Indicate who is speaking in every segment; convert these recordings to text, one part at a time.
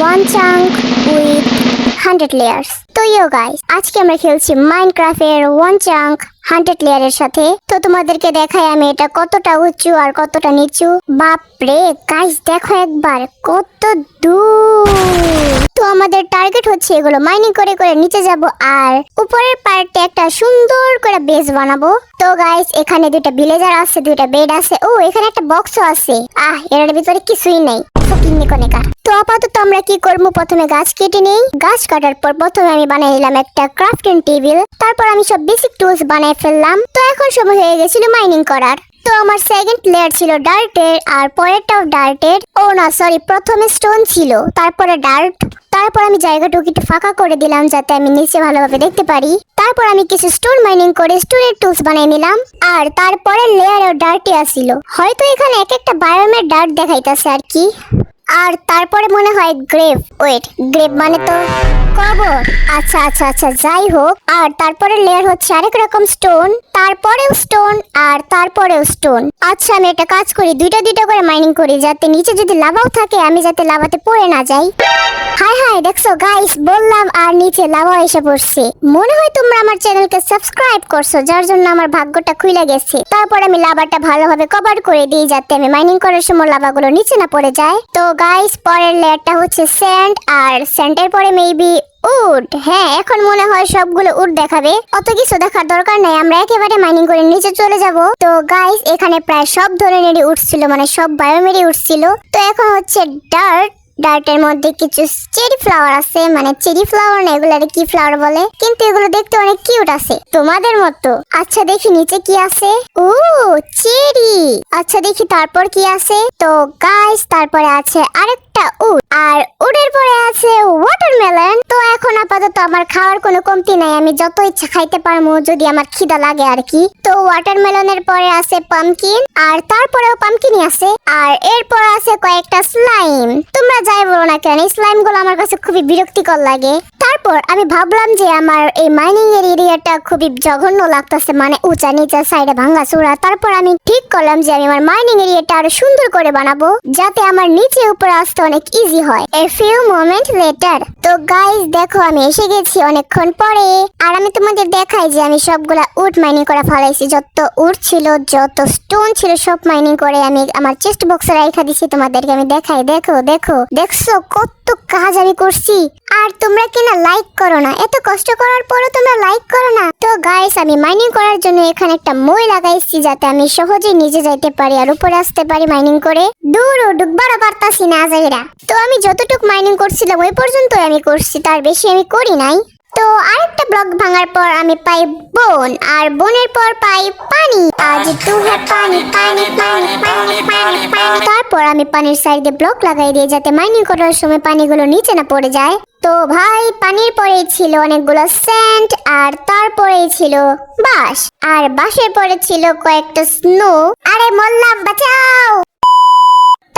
Speaker 1: one chunk with 100 layers. তো ইয়ো guys, আজকে আমরা খেলছি মাইনক্রাফটের one chunk 100 লেয়ারের সাথে। তো তোমাদেরকে দেখাই আমি এটা কতটা উঁচু আর কতটা নিচু। বাপরে গাইস, দেখো একবার কত দূর। তো আমাদের টার্গেট হচ্ছে এগুলো মাইনিং করে করে নিচে যাব আর উপরের পার্টে একটা সুন্দর করে বেস বানাবো। তো গাইস, এখানে দুইটা ভিলেজার আছে, দুইটা বেড আছে, ও এখানে একটা বক্সও আছে। এর ভিতরে কিছুই নেই। তো আপাতত আমরা কি করবো, প্রথমে গাছ কেটে নেই। গাছ কাটার পর প্রথমে আমি বানিয়ে নিলাম একটা ক্রাফটিং টেবিল। তারপর আমি সব বেসিক টুলস বানিয়ে ফেললাম। তো এখন সময় হয়ে গেছিল মাইনিং করার। তো আমার সেকেন্ড লেয়ার ছিল ডার্টের আর পরেরটাও ডার্টের। ও না সরি, প্রথমে স্টোন ছিল, তারপরে ডার্ট। তারপর আমি জায়গাটুকু একটু ফাঁকা করে দিলাম যাতে আমি নিচে ভালোভাবে দেখতে পারি। তারপর আমি কিছু স্টোন মাইনিং করে স্টোনের টুলস বানিয়ে নিলাম। আর তারপরে লেয়ারও ডার্টে আসিল। হয়তো এখানে এক একটা বায়োমের ডার্ট দেখাইতেছে আর কি। আর তারপরে মনে হয় গ্রেভ, গ্রেভ মানে তো কবর। আচ্ছা আচ্ছা আচ্ছা, যাই হোক। আর তারপরে লেয়ার হচ্ছে আরেক রকম স্টোন, তারপরেও স্টোন আর তারপরেও স্টোন। আচ্ছা, আমি একটা কাজ করি, দুইটা দুইটা করে মাইনিং করি যাতে নিচে যদি লাভাও থাকে আমি যাতে লাভাতে পড়ে না যাই। হাই হাই, দেখছো গাইস, বললাম আর নিচে লাভা এসে পড়ছে। মনে হয় তোমরা আমার চ্যানেলকে সাবস্ক্রাইব করছো, যার জন্য আমার ভাগ্যটা খুইলা গেছে। তারপর আমি লাভাটা ভালোভাবে কভার করে দিই যাতে আমি মাইনিং করার সময় লাভাগুলো নিচে না পড়ে যায়। তো গাইস, পরের লেয়ারটা হচ্ছে স্যান্ড আর স্যান্ডের পরে মেবি উড। হ্যাঁ, এখন মনে হয় সবগুলো উড দেখাবে। অত কিছু দেখার দরকার নাই, আমরা একেবারে মাইনিং করে নিচে চলে যাব। তো গাইস, এখানে প্রায় সব ধরনেরই উঠছিল, মানে সব বায়োমেরই উঠছিল। তো এখন হচ্ছে ডার্ট। ডার্টের মধ্যে কিছু চেরি ফ্লাওয়ার আছে, মানে চেরি ফ্লাওয়ার না, এগুলো কি ফ্লাওয়ার বলে, কিন্তু এগুলো দেখতে অনেক কিউট আছে তোমাদের মতো। আচ্ছা দেখি নিচে কি আছে। ও চেরি। আচ্ছা দেখি তারপর কি আছে। তো গাইস, তারপরে আছে আরেকটা উড আর উডের পরে আছে ওয়াটারমেলন। তো এখন আপাতত আমার খাওয়ার কোনো কমতি নাই, আমি যত ইচ্ছা খাইতে পারবো যদি আমার খিদা লাগে আর কি। তো ওয়াটারমেলনের পরে আছে পামকিন আর তারপরেও পামকিনই আছে। আর এরপর আছে কয়েকটা স্লাইম। তোমরা যাই বলো না কেন, স্লাইম গুলো আমার কাছে খুবই বিরক্তিকর লাগে। তারপর আমি ভাবলাম যে আমার এই মাইনিং এর এরিয়াটা খুবই জঘন্য লাগতেছে, মানে উঁচা নিচা সাইডে ভাঙা চূড়া। তারপর আমি ঠিক করলাম যে আমি আমার মাইনিং এরিয়াটা আরো সুন্দর করে বানাবো যাতে আমার নিচে উপরে আসতে অনেক ইজি হয়। A few moment letter. তো গাইস দেখো, আমি এসে গেছি অনেকক্ষণ পরে। আর আমি তোমাদের দেখাই যে আমি সবগুলা উড মাইনিং করে ফেলাইছি। যত উড ছিল, যত স্টোন ছিল, সব মাইনিং করে আমি আমার চেস্ট বক্সে রাখা দিছি। তোমাদেরকে আমি দেখাই, দেখো দেখো, দেখছো কত কাজ আমি করছি। আর তোমরা কিনা লাইক করো না, এত কষ্ট করার পরও তোমরা লাইক করো না। তো গাইস, আমি মাইনিং করার জন্য এখানে একটা মই লাগাইছি যাতে আমি সহজেই নিচে যাইতে পারি আর উপরে আসতে পারি মাইনিং করে। দূর ডুববারও পারতাছি না যাইরা। তো আমি যতটুক মাইনিং করছিলাম ওই পর্যন্তই আমি করছি, তার বেশি আমি করি নাই। তো আরেকটা ব্লক ভাঙার পর আমি পাই বোন, আর বোনের পর পাই পানি। আজ তু হে পানি পানি পানি পানি পানি পানি। তারপর আমি পানির সাইডে ব্লক লাগাই দিই যাতে মাইনিং করার সময় পানিগুলো নিচে না পড়ে যায়। তো ভাই, পানির পরে ছিল অনেকগুলো স্যান্ড আর তারপরে ছিল বাঁশ, আর বাঁশের পরে ছিল কয়েকটা স্নো। আরে মোল্লাম, বাঁচাও।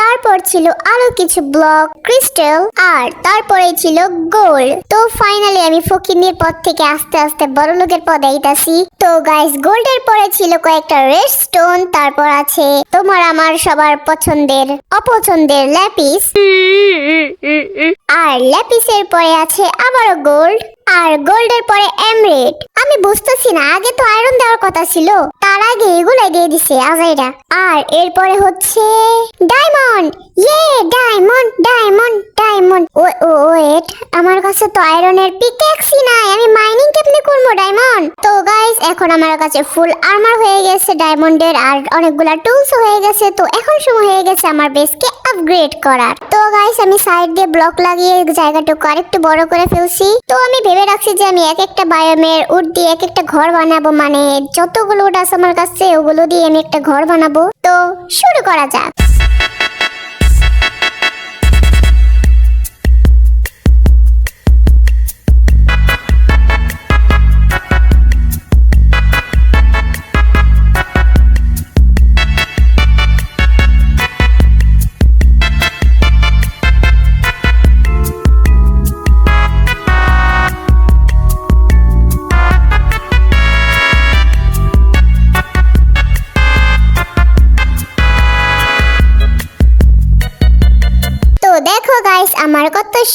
Speaker 1: তারপর ছিল আরো কিছু ব্লক ক্রিস্টাল আর তারপরে ছিল গোল্ড। তো ফাইনালি আমি ফকিরের পদ থেকে আস্তে আস্তে বড় লোকের পদে আইতাছি। তো গাইস, গোল্ডের পরে ছিল কয়েকটা রেড স্টোন। তারপর আছে তোমার আমার সবার পছন্দের অপছন্দের ল্যাপিস। আর ল্যাপিসের পরে আছে আবারও গোল্ড, আর গোল্ডের পরে এমরেড। আমি বুঝতেছি না, আগে তো আয়রন দেওয়ার কথা ছিল, তার আগে এগুলাই দিয়ে দিছে আজাইরা। আর এরপরে হচ্ছে ডায়মন্ড। ইয়ে, ডায়মন্ড ডায়মন্ড ডায়মন্ড। ওয়েট, আমার কাছে তো আয়রনের পিকেক্সই নাই, আমি মাইনিং কেমনে করবো ডায়মন্ড? তো গাইস, এখন আমার কাছে ফুল আর্মার হয়ে গেছে ডায়মন্ডের, আর অনেকগুলা টুলস হয়ে গেছে। তো এখন সময় হয়ে গেছে আমার বেসকে আপগ্রেড করার। তো গাইস, আমি সাইড দিয়ে ব্লক লাগিয়ে জায়গাটুকু আরেকটু বড় করে ফেলছি। তো আমি ভেবে রাখছি যে আমি এক একটা বায়োমের উড দিয়ে এক একটা ঘর বানাবো, মানে যতগুলো উড আছে আমার কাছে ওগুলো দিয়ে আমি একটা ঘর বানাবো। তো শুরু করা যাক।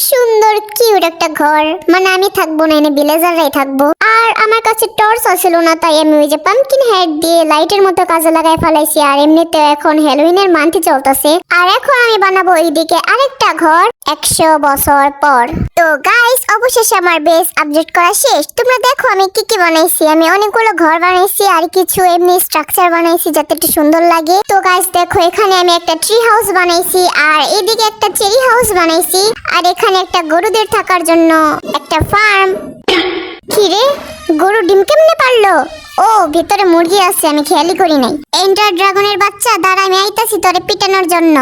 Speaker 1: সুন্দর কিউট একটা ঘর, মানে আমি থাকবো না, এনে ভিলেজাররাই থাকবো। আর আমার কাছে টর্চ ছিল না, তাই আমি ওই যে পাম্পকিন হেড দিয়ে লাইটের মতো কাজে লাগাই ফেলাইছি। আর এমনিতে এখন হ্যালোউইনের মান্থ চলতেছে, আর এখন আমি বানাবো এইদিকে আরেকটা ঘর 100 বছর পর। তো গাইস, অবশেষে আমার বেস আপডেট করা শেষ। তোমরা দেখো আমি কি কি বানাইছি। আমি অনেকগুলো ঘর বানাইছি আর কিছু এমনি স্ট্রাকচার বানাইছি যাতে একটু সুন্দর লাগে। তো গাইস দেখো, এখানে আমি একটা ট্রি হাউস বানাইছি, আর এদিকে একটা চেরি হাউস বানাইছি, আর এখানে একটা গরুদের থাকার জন্য একটা ফার্ম। কি রে, গরু ডিম কেমনে পারলো? ও, ভিতরে মুরগি আছে, আমি খেয়ালই করি নাই। এন্টার ড্রাগনের বাচ্চা, দাঁড়া আমি আইতাছি তোরে পিটানোর জন্য।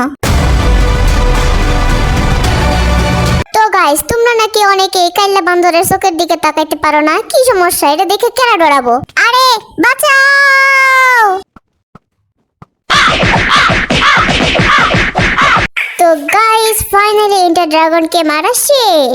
Speaker 1: তো গাইস, তোমরা নাকি অনেকে এই কাইল্লা বান্দরের চোখের দিকে তাকাইতে পারো না, কি সমস্যা? এটা দেখে কেন ডরাবো? আরে বাঁচাও! তো গাইস, ফাইনালি এন্টার ড্রাগনকে মারা শেষ।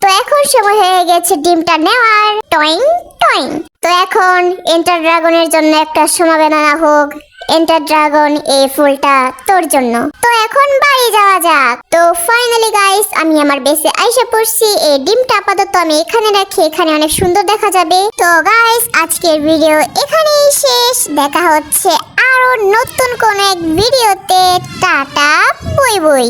Speaker 1: তো এখন সময় হয়ে গেছে ডিমটা নেওয়ার। টয়িং টয়িং। তো এখন এন্টার ড্রাগনের জন্য একটা সমাবেদনা হোক। এন্টার ড্রাগন, এই ফুলটা তোর জন্য। তো এখন বাড়ি যাওয়া যাক। তো ফাইনালি গাইস, আমি আমার বেসে আইসা পড়ছি। এই ডিমটা আপাতত আমি এখানে রাখি, এখানে অনেক সুন্দর দেখা যাবে। তো গাইস, আজকের ভিডিও এখানেই শেষ। দেখা হচ্ছে আরো নতুন কোন এক ভিডিওতে। Tata, bye bye.